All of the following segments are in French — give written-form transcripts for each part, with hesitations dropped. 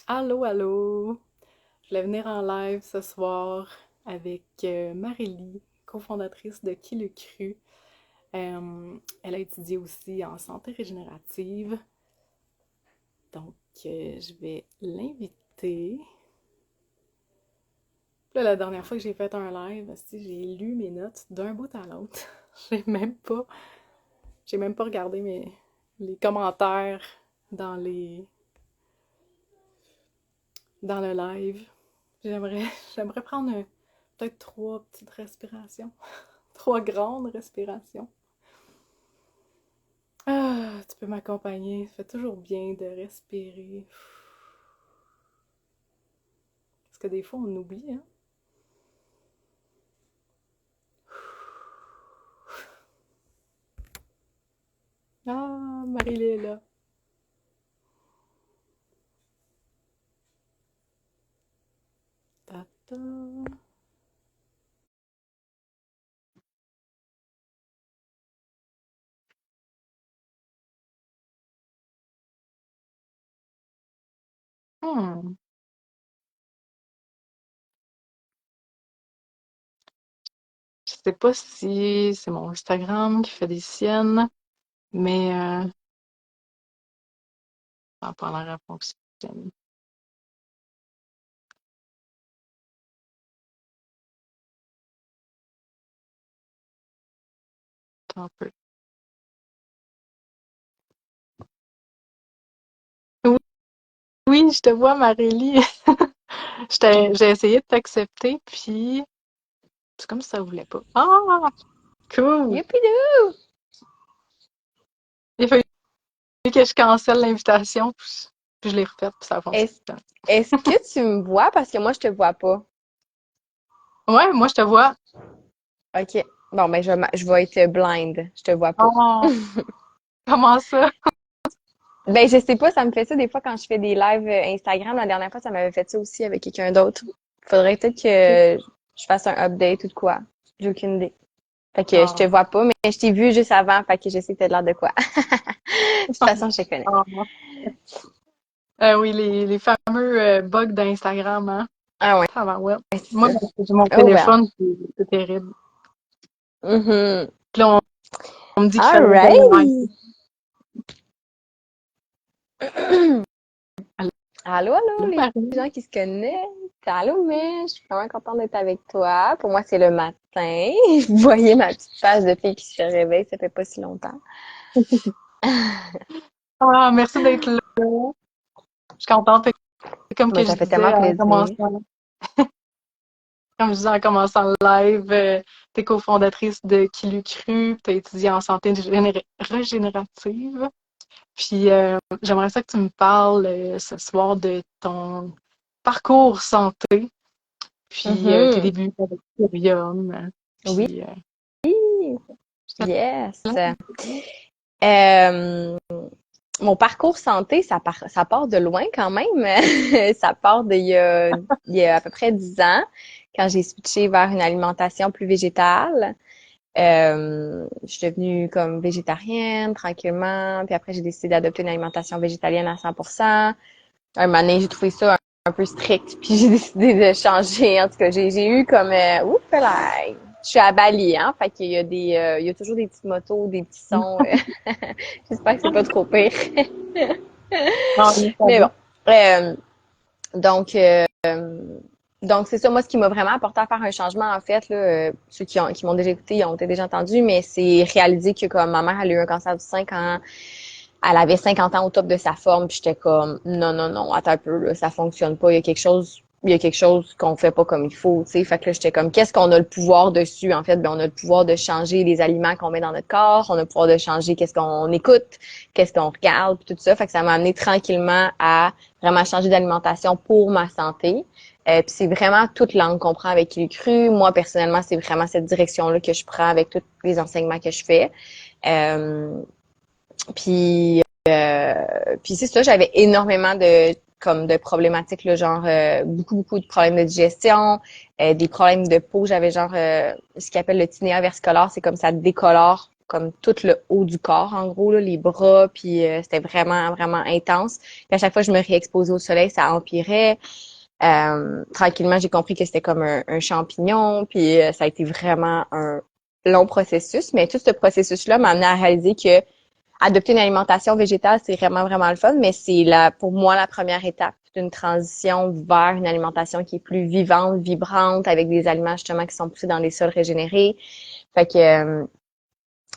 Allô, allô! Je voulais venir en live ce soir avec Marélie, cofondatrice de Qui le cru. Elle a étudié aussi en santé régénérative, donc je vais l'inviter. Là, la dernière fois que j'ai fait un live, si j'ai lu mes notes d'un bout à l'autre. J'ai même pas, j'ai même pas regardé les commentaires dans dans le live. J'aimerais, j'aimerais prendre peut-être trois petites respirations. Trois grandes respirations. Ah, tu peux m'accompagner. Ça fait toujours bien de respirer. Parce que des fois, on oublie, hein? Ah, Marie est là. Ta-ta. Hmm. Je sais pas si c'est mon Instagram qui fait des siennes, mais ça a pas l'air à fonctionner. Attends un peu. Oui, oui, je te vois, Marélie. J'ai essayé de t'accepter, puis c'est comme si ça voulait pas. Ah, cool! Youpidou! Il a fallu que je cancelle l'invitation, puis je l'ai refaite, puis ça a fonctionné. Est-ce, est-ce que tu me vois? Parce que moi, je te vois pas. Ouais, moi je te vois. OK. Bon, ben, je vais être blind. Je te vois pas. Oh, comment ça? Ben, je sais pas, ça me fait ça des fois quand je fais des lives Instagram. La dernière fois, ça m'avait fait ça aussi avec quelqu'un d'autre. Faudrait peut-être que je fasse un update ou de quoi. J'ai aucune idée. Fait que je te Ah, vois pas, mais je t'ai vu juste avant, fait que je sais que t'as l'air de quoi. De toute façon, je te connais. ah. Oui, les fameux bugs d'Instagram, hein? Ah ouais, Ouais. c'est Moi, ça. j'ai mon Oh well. téléphone, c'est terrible. Mhm. Puis là, on me dit qu'il All fallait bien right. liker. Allô, Allô, allô, les Marie? gens qui se connectent. Allô, mais je suis vraiment contente d'être avec toi. Pour moi, c'est le matin. Vous voyez ma petite face de fille qui se réveille, ça fait pas si longtemps. Ah, merci d'être là. Je suis contente. Fait que comme Mais que je ça fait disais tellement en plaisir. commençant, comme je disais en commençant le live, t'es cofondatrice de Qui l'eût cru, t'as étudié en santé régénérative. Puis j'aimerais ça que tu me parles ce soir de ton parcours santé, puis tes Mhm. débuts avec Curium. Oui, Puis je te yes. laisse. Euh, Mon parcours santé, ça part de loin quand même. Ça part il y a à peu près 10 ans, quand j'ai switché vers une alimentation plus végétale. Je suis devenue comme végétarienne tranquillement, puis après j'ai décidé d'adopter une alimentation végétalienne à 100%. Un moment donné, j'ai trouvé ça un peu strict, puis j'ai décidé de changer. En tout cas, j'ai eu comme ouf là, je suis à Bali, hein, fait qu'il y a il y a toujours des petites motos, des petits sons. J'espère que c'est pas trop pire. Non, mais ça Mais va. bon. Euh, donc, euh, donc c'est ça, moi, ce qui m'a vraiment apporté à faire un changement, en fait, là, ceux qui m'ont déjà écouté, ils ont peut-être déjà entendu, mais c'est réaliser que comme ma mère, elle a eu un cancer du sein quand elle avait 50 ans au top de sa forme, puis j'étais comme non, non, non, attends un peu, là, ça fonctionne pas, il y a quelque chose qu'on fait pas comme il faut, tu sais. Fait que là, j'étais comme, qu'est-ce qu'on a le pouvoir dessus? En fait, ben, on a le pouvoir de changer les aliments qu'on met dans notre corps, on a le pouvoir de changer qu'est-ce qu'on écoute, qu'est-ce qu'on regarde, puis tout ça. Fait que ça m'a amené tranquillement à vraiment changer d'alimentation pour ma santé. Puis c'est vraiment toute langue qu'on prend avec Qui cru. Moi, personnellement, c'est vraiment cette direction-là que je prends avec tous les enseignements que je fais. Euh, puis, puis c'est ça, j'avais énormément de problématiques, là, genre beaucoup de problèmes de digestion, des problèmes de peau. J'avais genre ce qu'ils appelle le tinea versicolore, c'est comme ça décolore comme tout le haut du corps, en gros, là, les bras, puis c'était vraiment, vraiment intense. Puis à chaque fois que je me réexposais au soleil, ça empirait. Tranquillement, j'ai compris que c'était comme un champignon, puis ça a été vraiment un long processus. Mais tout ce processus-là m'a amené à réaliser que adopter une alimentation végétale, c'est vraiment, vraiment le fun, mais c'est pour moi la première étape d'une transition vers une alimentation qui est plus vivante, vibrante, avec des aliments justement qui sont poussés dans des sols régénérés. Fait que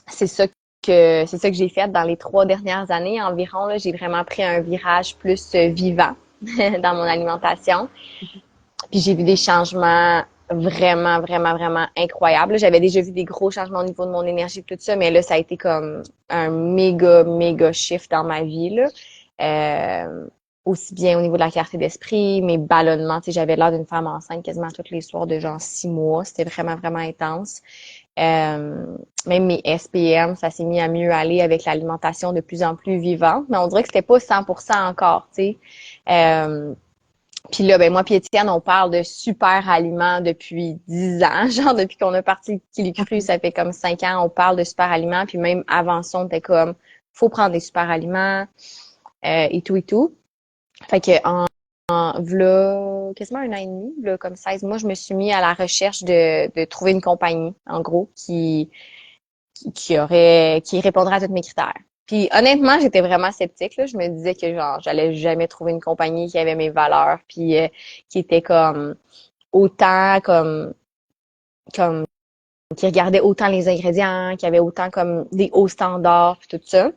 c'est ça que j'ai fait dans les 3 dernières années environ. Là, j'ai vraiment pris un virage plus vivant dans mon alimentation. Puis j'ai vu des changements vraiment, vraiment, vraiment incroyables. J'avais déjà vu des gros changements au niveau de mon énergie, tout ça, mais là, ça a été comme un méga, méga shift dans ma vie, là. Aussi bien au niveau de la clarté d'esprit, mes ballonnements. Tu sais, j'avais l'air d'une femme enceinte quasiment tous les soirs de genre 6 mois. C'était vraiment, vraiment intense. Même mes SPM, ça s'est mis à mieux aller avec l'alimentation de plus en plus vivante. Mais on dirait que c'était pas 100% encore, tu sais. Puis là, ben moi puis Étienne, on parle de super aliments depuis 10 ans. Genre, depuis qu'on a parti Kili Cru, ça fait comme 5 ans, on parle de super aliments. Puis même avant ça, on était comme, faut prendre des super aliments et tout et tout. Fait que v'là quasiment 1 an et demi, v'là comme 16 mois, je me suis mis à la recherche de trouver une compagnie, en gros, qui répondrait à tous mes critères. Puis honnêtement, j'étais vraiment sceptique, là. Je me disais que genre j'allais jamais trouver une compagnie qui avait mes valeurs, puis qui était comme autant comme qui regardait autant les ingrédients, qui avait autant comme des hauts standards, puis tout ça.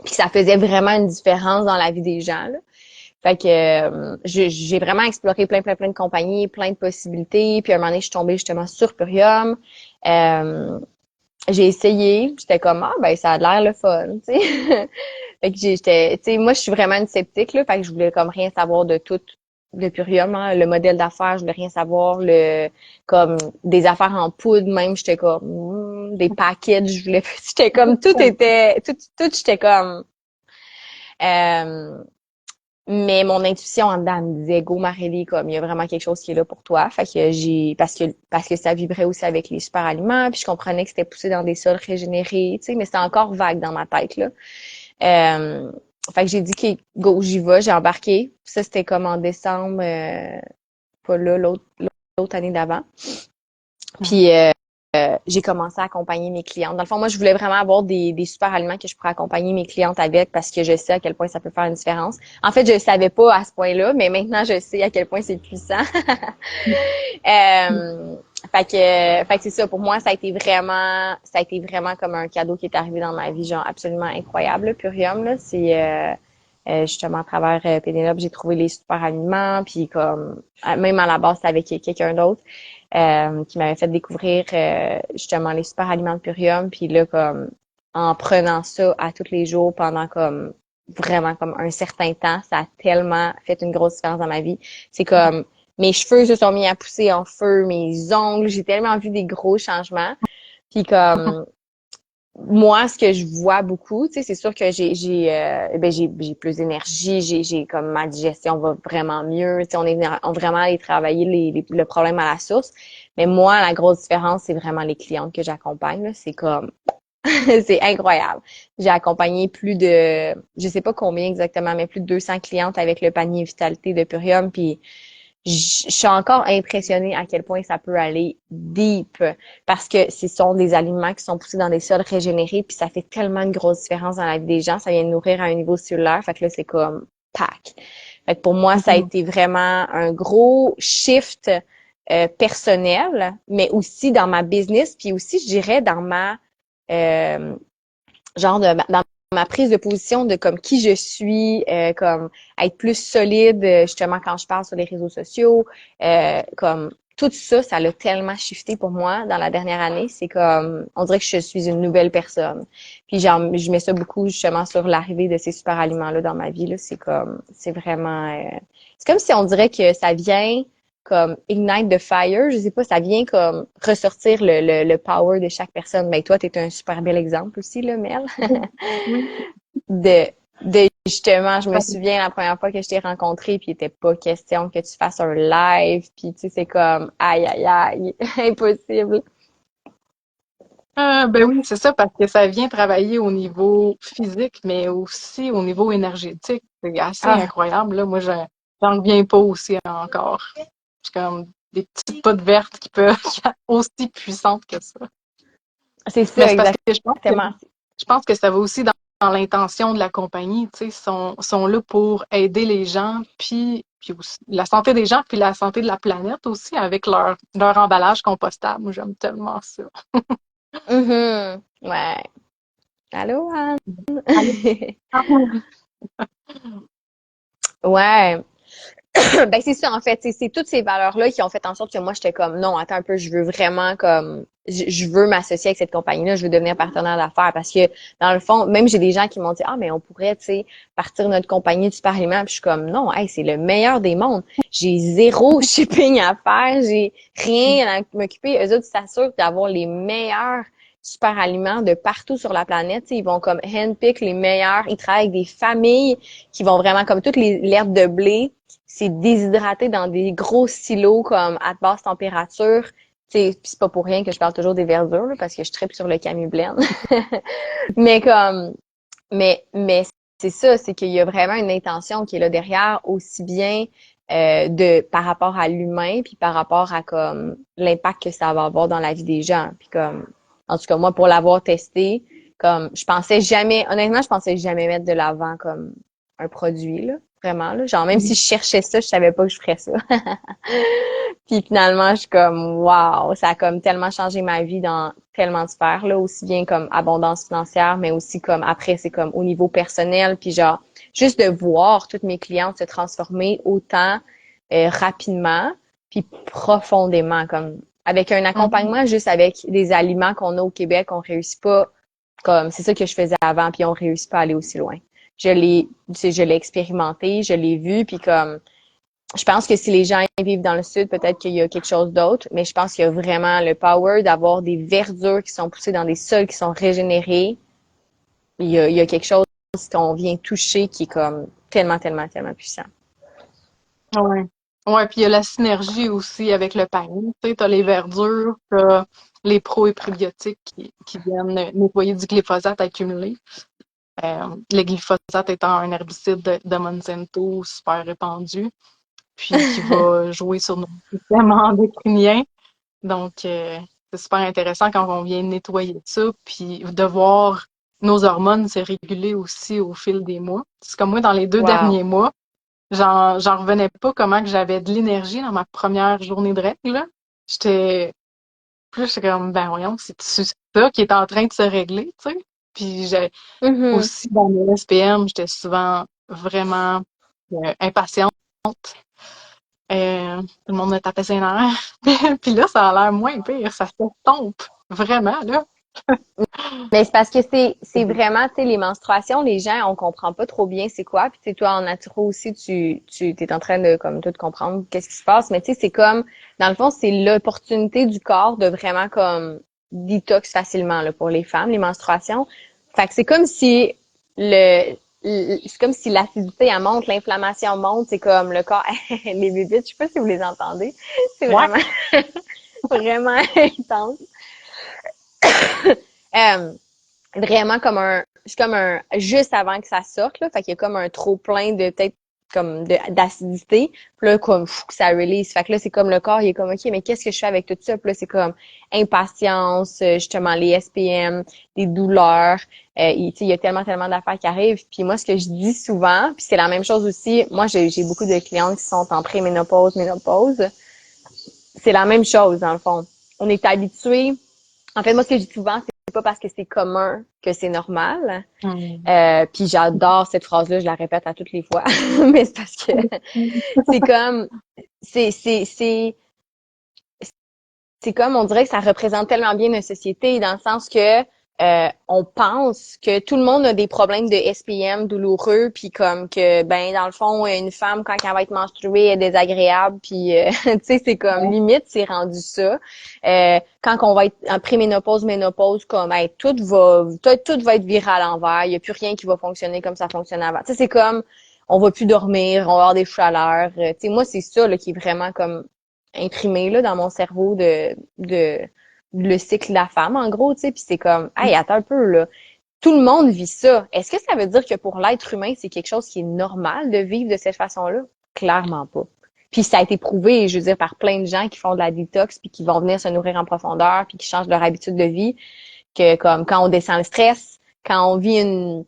Puis ça faisait vraiment une différence dans la vie des gens, là. Fait que j'ai vraiment exploré plein, plein, plein de compagnies, plein de possibilités. Puis à un moment donné, je suis tombée justement sur Purium. J'ai essayé, j'étais comme ah ben ça a l'air le fun, tu sais. Fait que j'étais, tu sais, moi je suis vraiment une sceptique là, fait que je voulais comme rien savoir de tout le Purium, hein, le modèle d'affaires, je voulais rien savoir, le comme des affaires en poudre même, j'étais comme des packages, je voulais, j'étais comme tout j'étais comme mais mon intuition en dedans me disait go Marélie, comme il y a vraiment quelque chose qui est là pour toi. Fait que parce que ça vibrait aussi avec les super aliments, puis je comprenais que c'était poussé dans des sols régénérés, tu sais, mais c'était encore vague dans ma tête là. Euh, Fait que j'ai dit que go, j'y vais, j'ai embarqué. Ça c'était comme en décembre, pas là l'autre année d'avant. Puis j'ai commencé à accompagner mes clientes. Dans le fond, moi, je voulais vraiment avoir des super aliments que je pourrais accompagner mes clientes avec parce que je sais à quel point ça peut faire une différence. En fait, je ne savais pas à ce point-là, mais maintenant, je sais à quel point c'est puissant. Fait que c'est ça. Pour moi, ça a été vraiment comme un cadeau qui est arrivé dans ma vie, genre absolument incroyable. Là, Purium, là, c'est justement à travers Pénélope, j'ai trouvé les super aliments, puis comme même à la base, c'était avec quelqu'un d'autre. Qui m'avait fait découvrir justement les super aliments de Purium. Puis là, comme en prenant ça à tous les jours pendant comme vraiment comme un certain temps, ça a tellement fait une grosse différence dans ma vie. C'est comme mes cheveux se sont mis à pousser en feu, mes ongles, j'ai tellement vu des gros changements. Puis comme moi, ce que je vois beaucoup, tu sais, c'est sûr que j'ai plus d'énergie, j'ai comme ma digestion va vraiment mieux, tu sais, on vraiment allé travailler le problème à la source. Mais moi, la grosse différence, c'est vraiment les clientes que j'accompagne, là. C'est comme, c'est incroyable. J'ai accompagné je sais pas combien exactement, mais plus de 200 clientes avec le panier Vitalité de Purium, puis je suis encore impressionnée à quel point ça peut aller deep parce que ce sont des aliments qui sont poussés dans des sols régénérés puis ça fait tellement une grosse différence dans la vie des gens. Ça vient de nourrir à un niveau cellulaire. Fait que là, c'est comme pack. Fait que pour moi, ça a été vraiment un gros shift personnel, mais aussi dans ma business puis aussi, je dirais, dans ma euh, dans ma prise de position de comme qui je suis, comme être plus solide justement quand je parle sur les réseaux sociaux, comme tout ça, ça l'a tellement shifté pour moi dans la dernière année. C'est comme, on dirait que je suis une nouvelle personne. Puis genre, je mets ça beaucoup justement sur l'arrivée de ces super aliments-là dans ma vie. Là, c'est comme, c'est vraiment, c'est comme si on dirait que ça vient comme ignite the fire, je sais pas, ça vient comme ressortir le power de chaque personne. Mais toi, tu es un super bel exemple aussi, là, Mel. Oui. de, de justement, je me souviens la première fois que je t'ai rencontré, puis il était pas question que tu fasses un live, puis tu sais, c'est comme aïe aïe aïe, impossible. Ben oui, c'est ça, parce que ça vient travailler au niveau physique, mais aussi au niveau énergétique. C'est assez Ah, incroyable, là. Moi, j'en reviens pas aussi encore. C'est comme des petites potes vertes qui peuvent être aussi puissantes que ça. c'est Mais ça, c'est parce que exactement. je pense que ça va aussi dans l'intention de la compagnie, tu sais, sont là pour aider les gens, puis aussi la santé des gens, puis la santé de la planète aussi, avec leur emballage compostable. Moi, j'aime tellement ça. Ouais. Allô, Anne? Allez. Ouais. Ben c'est ça en fait, c'est toutes ces valeurs-là qui ont fait en sorte que moi j'étais comme non, attends un peu, je veux vraiment comme je veux m'associer avec cette compagnie-là, je veux devenir partenaire d'affaires parce que dans le fond, même j'ai des gens qui m'ont dit ah mais on pourrait tu sais partir notre compagnie du super aliment, puis je suis comme non, hey, c'est le meilleur des mondes. J'ai zéro shipping à faire, j'ai rien à m'occuper. Eux autres s'assurent d'avoir les meilleurs super aliments de partout sur la planète. Tu sais, ils vont comme handpick les meilleurs. Ils travaillent avec des familles qui vont vraiment comme toutes les l'herbe de blé c'est déshydraté dans des gros silos comme à basse température. Puis c'est pas pour rien que je parle toujours des verdures là, parce que je tripe sur le Camille Blend. mais comme mais c'est ça, c'est qu'il y a vraiment une intention qui est là derrière, aussi bien de par rapport à l'humain, puis par rapport à comme l'impact que ça va avoir dans la vie des gens. Puis comme en tout cas moi pour l'avoir testé, comme je pensais jamais, honnêtement, je pensais jamais mettre de l'avant comme un produit là, vraiment là. Genre même si je cherchais ça, je savais pas que je ferais ça. Puis finalement, je suis comme wow, ça a comme tellement changé ma vie dans tellement de sphères là, aussi bien comme abondance financière, mais aussi comme après c'est comme au niveau personnel, puis genre juste de voir toutes mes clientes se transformer autant rapidement, puis profondément comme avec un Mhm. accompagnement juste avec des aliments qu'on a au Québec, on réussit pas comme c'est ça que je faisais avant, puis on réussit pas à aller aussi loin. Je l'ai expérimenté, je l'ai vu, puis comme je pense que si les gens vivent dans le sud, peut-être qu'il y a quelque chose d'autre, mais je pense qu'il y a vraiment le power d'avoir des verdures qui sont poussées dans des sols qui sont régénérés. Il y a quelque chose qu'on vient toucher qui est comme tellement, tellement, tellement puissant. Ouais. Ouais, puis il y a la synergie aussi avec le panier. Tu sais, t'as les verdures, t'as les pro et prébiotiques qui viennent nettoyer du glyphosate accumulé. Le glyphosate étant un herbicide de Monsanto super répandu, puis qui va jouer sur nos systèmes endocriniens. Donc, c'est super intéressant quand on vient nettoyer ça, puis de voir nos hormones se réguler aussi au fil des mois. C'est comme moi, dans les 2 derniers Wow. mois, j'en revenais pas comment que j'avais de l'énergie dans ma première journée de règle, là. J'étais j'étais comme, ben voyons, c'est ça qui est en train de se régler, tu sais. Puis j'ai Mhm. aussi dans mes SPM, j'étais souvent vraiment impatiente. Tout le monde me tapait ses nerfs. Puis là, ça a l'air moins pire, ça s'estompe. Vraiment, là. Mais c'est parce que c'est vraiment, tu sais, les menstruations, les gens, on comprend pas trop bien c'est quoi. Puis tu sais, toi, en naturo aussi, tu t'es en train de comme tout comprendre qu'est-ce qui se passe. Mais tu sais, c'est comme, dans le fond, c'est l'opportunité du corps de vraiment comme détox facilement là, pour les femmes, les menstruations. Fait que c'est comme si c'est comme si l'acidité elle monte, l'inflammation monte, c'est comme le corps, les bébites, je sais pas si vous les entendez, c'est Ouais. vraiment, vraiment intense. Euh, vraiment comme c'est comme un, juste avant que ça sorte, là. Fait qu'il y a comme un trop plein de, peut-être, comme, d'acidité. Puis là, comme, que ça release. Fait que là, c'est comme le corps, il est comme, OK, mais qu'est-ce que je fais avec tout ça? Puis là, c'est comme impatience, justement, les SPM, des douleurs. Tu sais, il y a tellement, tellement d'affaires qui arrivent. Puis moi, ce que je dis souvent, puis c'est la même chose aussi, moi, j'ai beaucoup de clientes qui sont en préménopause, ménopause. C'est la même chose, dans le fond. On est habitué. En fait, moi, ce que je dis souvent, c'est pas parce que c'est commun que c'est normal. Hum. Puis j'adore cette phrase-là, je la répète à toutes les fois. Mais c'est parce que c'est comme c'est c'est c'est c'est comme on dirait que ça représente tellement bien notre société dans le sens que on pense que tout le monde a des problèmes de SPM douloureux puis comme que ben dans le fond une femme quand elle va être menstruée est désagréable puis tu sais c'est comme Ouais. limite c'est rendu ça. Quand on va être en préménopause ménopause comme hey, tout va être viré à l'envers, il y a plus rien qui va fonctionner comme ça fonctionnait avant. Tu sais c'est comme on va plus dormir, on va avoir des chaleurs. Tu sais moi c'est ça là, qui est vraiment comme imprimé là dans mon cerveau le cycle de la femme, en gros, tu sais, puis c'est comme, hey, attends un peu, là. Tout le monde vit ça. Est-ce que ça veut dire que pour l'être humain, c'est quelque chose qui est normal de vivre de cette façon-là? Clairement pas. Puis ça a été prouvé, je veux dire, par plein de gens qui font de la détox, puis qui vont venir se nourrir en profondeur, puis qui changent leur habitude de vie, que comme quand on descend le stress, quand on vit une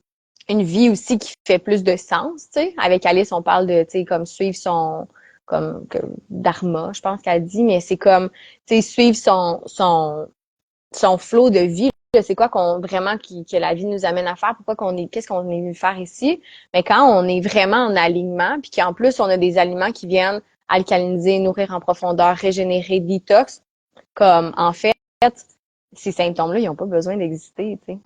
vie aussi qui fait plus de sens, tu sais. Avec Alice, on parle de, tu sais, comme suivre son, dharma, je pense qu'elle dit, mais c'est comme, tu sais, suivre son flot de vie. C'est quoi qu'on vraiment que la vie nous amène à faire, pourquoi qu'est-ce qu'on est venu faire ici. Mais quand on est vraiment en alignement, puis qu'en plus on a des aliments qui viennent alcaliniser, nourrir en profondeur, régénérer, détox, comme en fait, ces symptômes-là, ils n'ont pas besoin d'exister, tu sais.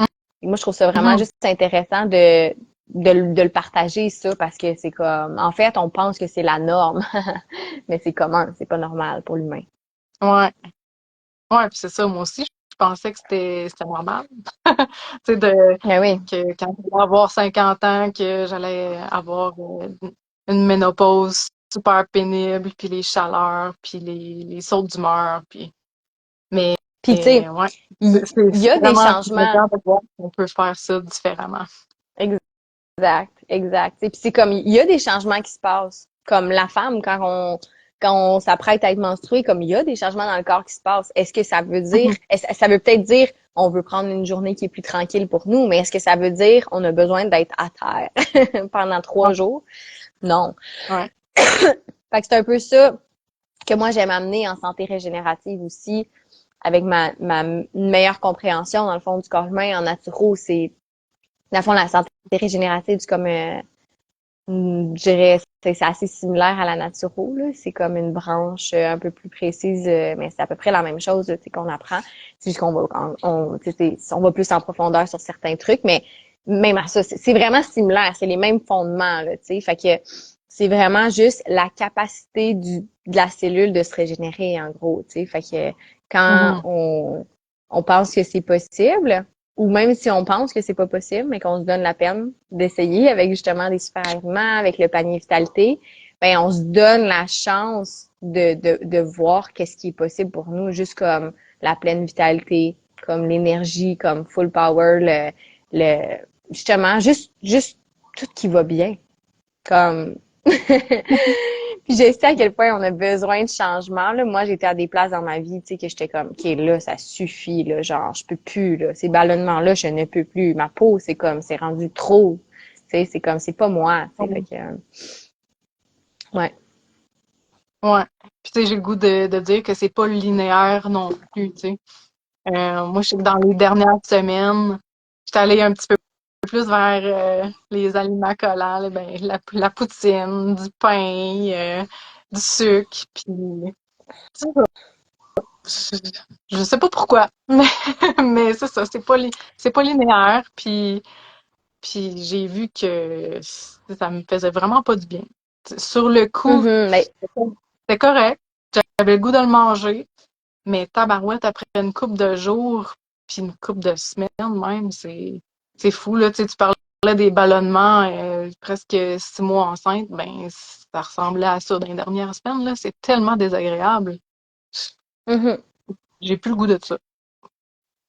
Et moi, je trouve ça vraiment Mhm. juste intéressant de le partager, ça, parce que c'est comme, en fait, on pense que c'est la norme, mais c'est commun, c'est pas normal pour l'humain. Ouais. Ouais, puis c'est ça, moi aussi, je pensais que c'était normal. Tu sais, Ben oui. que quand j'allais avoir 50 ans, que j'allais avoir une ménopause super pénible, puis les chaleurs, puis les sauts d'humeur, puis... Mais, Puis, tu sais, ouais, il y c'est a des vraiment changements. intéressant de voir qu'on peut faire ça différemment. Exact, exact. Et puis c'est comme il y a des changements qui se passent. Comme la femme, quand on s'apprête à être menstruée, comme il y a des changements dans le corps qui se passent. Est-ce que ça veut dire, Mhm. ça veut peut-être dire on veut prendre une journée qui est plus tranquille pour nous, mais est-ce que ça veut dire on a besoin d'être à terre pendant 3 jours? Non. Ouais. Fait que c'est un peu ça que moi j'aime amener en santé régénérative aussi, avec ma meilleure compréhension dans le fond du corps humain en naturo, c'est dans le fond la santé régénérative, c'est comme je dirais c'est assez similaire à la naturo, là. C'est comme une branche un peu plus précise, mais c'est à peu près la même chose là, qu'on apprend. C'est juste qu'on va on va plus en profondeur sur certains trucs, mais même à ça, c'est vraiment similaire, c'est les mêmes fondements, là, tu sais. Fait que c'est vraiment juste la capacité de la cellule de se régénérer, en gros, tu sais. Fait que quand Mhm. on pense que c'est possible, ou même si on pense que c'est pas possible, mais qu'on se donne la peine d'essayer avec justement des super aliments, avec le panier vitalité, ben on se donne la chance de voir qu'est-ce qui est possible pour nous, juste comme la pleine vitalité, comme l'énergie, comme full power, le justement juste tout qui va bien, comme puis je sais à quel point on a besoin de changement. Là. Moi, j'étais à des places dans ma vie, tu sais, que j'étais comme, OK, là, ça suffit, là, genre, je peux plus, là. Ces ballonnements-là, je ne peux plus. Ma peau, c'est comme, c'est rendu trop. Tu sais, c'est comme, c'est pas moi, tu sais, fait que, ouais. Ouais. Puis tu sais, j'ai le goût de dire que c'est pas linéaire non plus, tu sais. Moi, je sais que dans les dernières semaines, j'étais allée un petit peu plus vers les aliments collants, là, ben, la poutine, du pain, du sucre, puis tu sais, je sais pas pourquoi, mais c'est ça, c'est pas linéaire, puis j'ai vu que ça me faisait vraiment pas du bien. Sur le coup, Mhm, mais, c'était correct, j'avais le goût de le manger, mais tabarouette, après une couple de jours, puis une couple de semaines même, c'est fou, là. Tu sais, tu parlais des ballonnements presque 6 mois enceinte, ben ça ressemblait à ça dans les dernières semaines, là. C'est tellement désagréable. mhm. J'ai plus le goût de ça.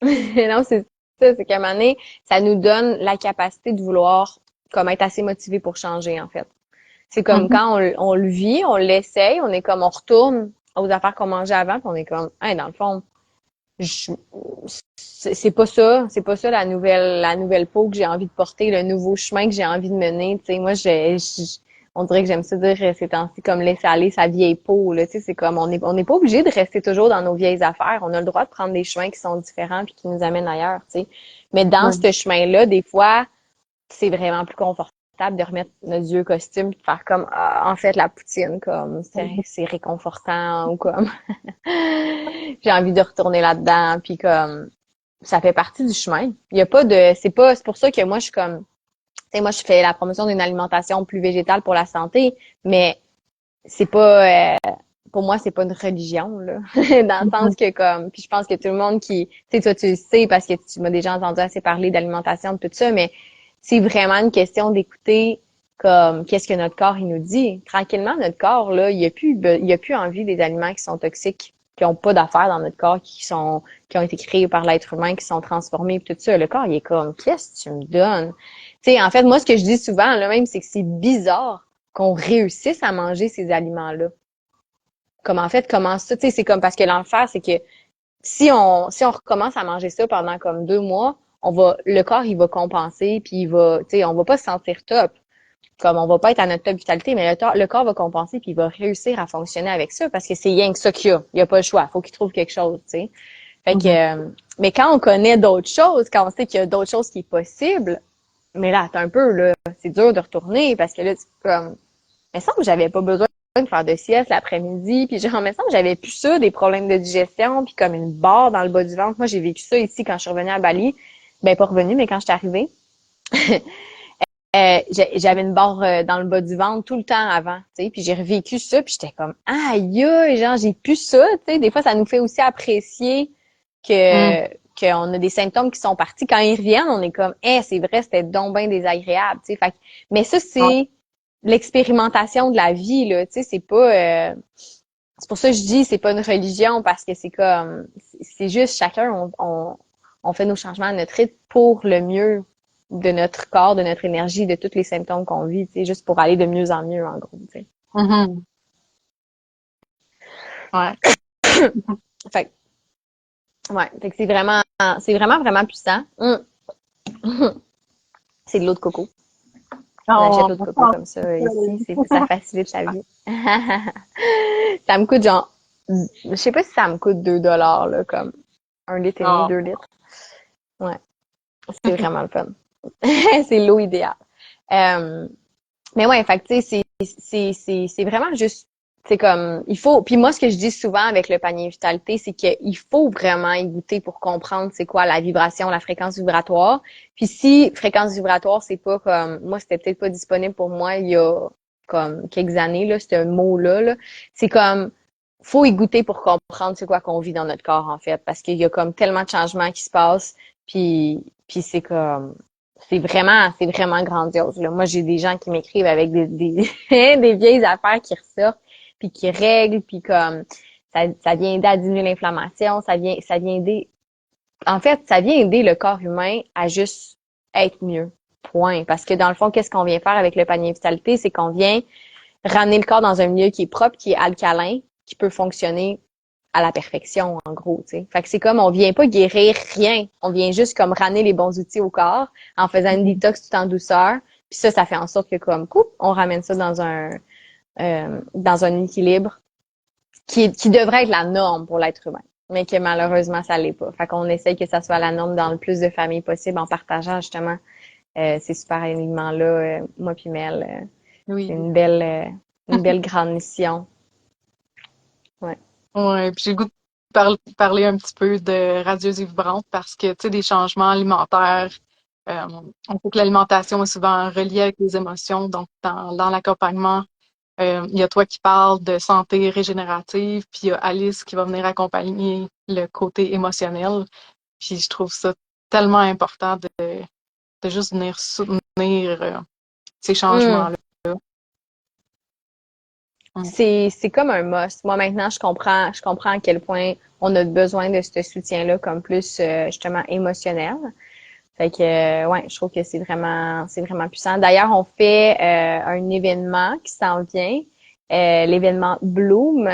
Non, c'est ça, c'est qu'à un moment donné, ça nous donne la capacité de vouloir, comme, être assez motivé pour changer, en fait. C'est comme Mhm. quand on le vit, on l'essaye, on est comme, on retourne aux affaires qu'on mangeait avant, puis on est comme, hey, dans le fond, je- c'est pas ça la nouvelle peau que j'ai envie de porter, le nouveau chemin que j'ai envie de mener. Tu sais, moi, on dirait que j'aime ça dire ces temps-ci comme laisser aller sa vieille peau. Là, tu sais, c'est comme on n'est pas obligé de rester toujours dans nos vieilles affaires. On a le droit de prendre des chemins qui sont différents puis qui nous amènent ailleurs. Tu sais, mais dans Ouais. ce chemin-là, des fois, c'est vraiment plus confortable de remettre notre vieux costume et de faire comme en fait la poutine comme c'est réconfortant ou comme j'ai envie de retourner là-dedans puis comme ça fait partie du chemin. Il y a pas de c'est pour ça que moi je suis comme tu sais moi je fais la promotion d'une alimentation plus végétale pour la santé, mais c'est pas pour moi c'est pas une religion là dans le Mhm. sens que comme puis je pense que tout le monde qui tu sais toi tu le sais parce que tu m'as déjà entendu assez parler d'alimentation de tout ça, mais c'est vraiment une question d'écouter comme qu'est-ce que notre corps il nous dit. Tranquillement notre corps là il y a plus envie des aliments qui sont toxiques. qui ont pas d'affaires dans notre corps, qui ont été créés par l'être humain, qui sont transformés, puis tout ça. Le corps, il est comme, qu'est-ce que tu me donnes? Tu sais, en fait, moi, ce que je dis souvent, là, même, c'est que c'est bizarre qu'on réussisse à manger ces aliments-là. Comme, en fait, comment ça? Tu sais, c'est comme, parce que l'enfer, c'est que si on recommence à manger ça pendant comme 2 mois, le corps, il va compenser, puis tu sais, on va pas se sentir top. Comme on va pas être à notre top vitalité, mais le corps va compenser puis il va réussir à fonctionner avec ça parce que c'est rien que ça qu'il y a. Il y a pas le choix. Faut qu'il trouve quelque chose, tu sais. Fait que, mais quand on connaît d'autres choses, quand on sait qu'il y a d'autres choses qui est possible, mais là, attends un peu, là, c'est dur de retourner parce que là, c'est comme, il me semble que j'avais pas besoin de faire de sieste l'après-midi, puis genre, il me semble que j'avais plus ça, des problèmes de digestion, puis comme une barre dans le bas du ventre. Moi, j'ai vécu ça ici quand je suis revenue à Bali. Ben, pas revenue, mais quand je suis arrivée. J'avais une barre dans le bas du ventre tout le temps avant, tu sais, puis j'ai revécu ça, puis j'étais comme aïe, genre j'ai plus ça, tu sais, des fois ça nous fait aussi apprécier Mm. que qu'on a des symptômes qui sont partis quand ils reviennent, on est comme c'est vrai, c'était donc bien désagréable, tu sais, mais ça Ouais. c'est l'expérimentation de la vie là, tu sais, c'est pas c'est pour ça que je dis c'est pas une religion parce que c'est comme c'est juste chacun on fait nos changements à notre rythme pour le mieux de notre corps, de notre énergie, de tous les symptômes qu'on vit, tu sais, juste pour aller de mieux en mieux, en gros, tu sais. Mhm. Ouais. Fait fait que c'est vraiment, vraiment puissant. C'est de l'eau de coco. On achète l'eau de coco comme ça ici, ça facilite la vie. Ça me coûte genre, je sais pas si ça me coûte 2 $ là, comme 1,5 litre, Oh. 2 litres. Ouais, c'est vraiment le fun. C'est l'eau idéale. Euh, Mais ouais, fait que tu sais, c'est vraiment juste, c'est comme, il faut, puis moi, ce que je dis souvent avec le panier vitalité, c'est qu'il faut vraiment y goûter pour comprendre c'est quoi la vibration, la fréquence vibratoire. Puis si fréquence vibratoire, c'est pas comme, moi, c'était peut-être pas disponible pour moi il y a comme quelques années, là, ce mot-là, là. C'est comme, faut y goûter pour comprendre c'est quoi qu'on vit dans notre corps, en fait, parce qu'il y a comme tellement de changements qui se passent, puis c'est comme, c'est vraiment grandiose. Là. Moi, j'ai des gens qui m'écrivent avec des vieilles affaires qui ressortent, puis qui règlent, puis comme ça vient aider à diminuer l'inflammation, ça vient aider. En fait, ça vient aider le corps humain à juste être mieux. Point. Parce que dans le fond, qu'est-ce qu'on vient faire avec le panier vitalité, c'est qu'on vient ramener le corps dans un milieu qui est propre, qui est alcalin, qui peut fonctionner à la perfection, en gros, tu sais. Fait que c'est comme, on vient pas guérir rien. On vient juste comme ramener les bons outils au corps en faisant une détox tout en douceur. Puis ça fait en sorte que comme, on ramène ça dans un équilibre qui devrait être la norme pour l'être humain. Mais que malheureusement, ça l'est pas. Fait qu'on essaye que ça soit la norme dans le plus de familles possible en partageant justement ces super aliments-là, moi puis Mel. C'est Oui. une belle grande mission. Ouais. Ouais. Puis j'ai le goût de parler un petit peu de radieuse et vibrante parce que, tu sais, des changements alimentaires, on sait que l'alimentation est souvent reliée avec les émotions. Donc, dans l'accompagnement, il y a toi qui parles de santé régénérative, puis il y a Alice qui va venir accompagner le côté émotionnel. Puis je trouve ça tellement important de juste venir soutenir ces Hum. changements-là. Mm. C'est comme un must. Moi, maintenant, je comprends à quel point on a besoin de ce soutien-là comme plus, justement, émotionnel. Fait que, ouais, je trouve que c'est vraiment puissant. D'ailleurs, on fait un événement qui s'en vient, l'événement Bloom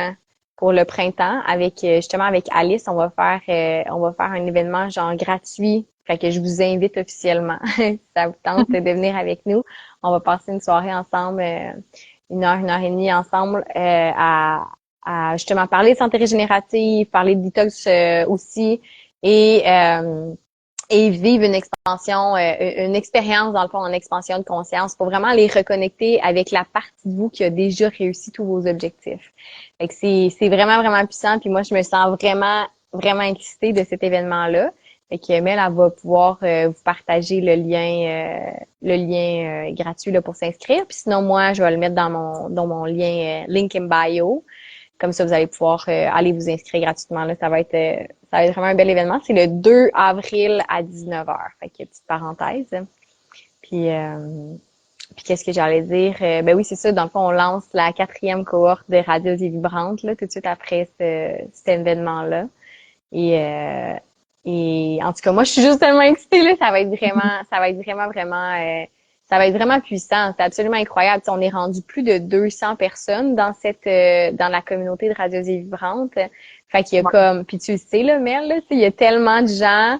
pour le printemps avec justement avec Alice, on va faire un événement genre gratuit. Fait que je vous invite officiellement. Si ça vous tente de venir avec nous, on va passer une soirée ensemble, 1 heure et demie ensemble à justement parler de santé régénérative, parler de détox aussi et et vivre une expérience dans le fond en expansion de conscience pour vraiment les reconnecter avec la partie de vous qui a déjà réussi tous vos objectifs. Fait que c'est vraiment vraiment puissant. Puis moi je me sens vraiment vraiment excitée de cet événement-là. Fait que Mel, elle va pouvoir vous partager le lien gratuit là, pour s'inscrire. Puis sinon moi je vais le mettre dans mon lien link in bio. Comme ça, vous allez pouvoir aller vous inscrire gratuitement. Là, ça va être vraiment un bel événement. C'est le 2 avril à 19h. Fait que petite parenthèse. Puis, Puis qu'est-ce que j'allais dire? Ben oui, c'est ça. Dans le fond, on lance la 4e cohorte de Radieuses et Vibrantes, là, tout de suite après cet événement-là. Et, euh, et en tout cas, moi, je suis juste tellement excitée, là. Ça va être vraiment puissant. C'est absolument incroyable. T'sais, on est rendu plus de 200 personnes dans la communauté de Radieuses et Vibrantes. Fait qu'il y a comme, puis tu le sais, là, Mel, là, il y a tellement de gens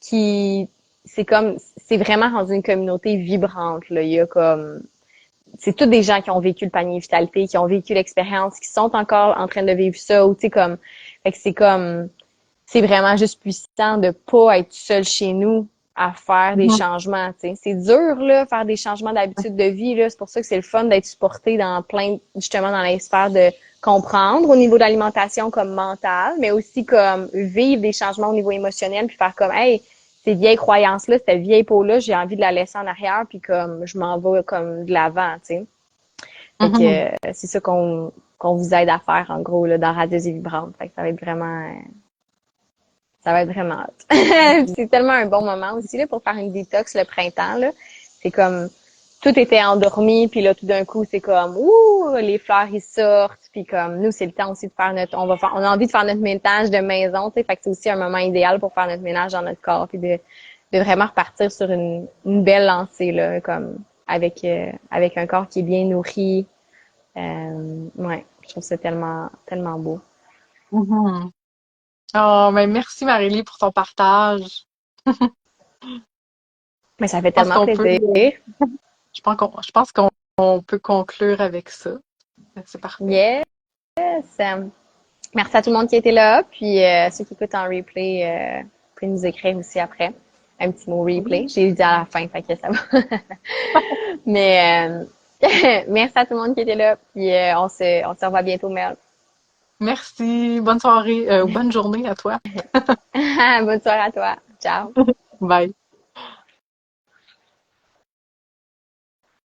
qui, c'est vraiment rendu une communauté vibrante, là. Il y a comme, c'est tous des gens qui ont vécu le panier vitalité, qui ont vécu l'expérience, qui sont encore en train de vivre ça, ou tu sais, comme, fait que c'est vraiment juste puissant de pas être seul chez nous à faire des changements, tu sais. C'est dur, là, faire des changements d'habitude de vie, là. C'est pour ça que c'est le fun d'être supporté justement, dans les sphères de comprendre au niveau de l'alimentation comme mentale, mais aussi comme vivre des changements au niveau émotionnel puis faire comme, hey, ces vieilles croyances-là, cette vieille peau-là, j'ai envie de la laisser en arrière puis comme, je m'en vais comme de l'avant, tu sais. Fait que, c'est ça qu'on vous aide à faire, en gros, là, dans Radieuses et Vibrantes. Fait que ça va être vraiment hot. C'est tellement un bon moment aussi, là, pour faire une détox le printemps, là. C'est comme, tout était endormi, puis là, tout d'un coup, c'est comme, ouh, les fleurs, ils sortent, puis comme, nous, c'est le temps aussi de faire on a envie de faire notre ménage de maison, tu sais, fait que c'est aussi un moment idéal pour faire notre ménage dans notre corps, puis de vraiment repartir sur une belle lancée, là, comme, avec un corps qui est bien nourri. Ouais, je trouve ça tellement, tellement beau. Mhm. Oh, mais merci Marélie pour ton partage. Mais ça fait Je pense tellement qu'on peut, plaisir. je pense qu'on peut conclure avec ça. C'est parfait. Yes! Merci à tout le monde qui était là, puis ceux qui écoutent en replay, vous pouvez nous écrire aussi après un petit mot replay. Oui. J'ai dit à la fin, fait que ça va. Mais merci à tout le monde qui était là, puis on se revoit bientôt, Mel. Merci. Bonne soirée, bonne journée à toi. Bonne soirée à toi. Ciao. Bye.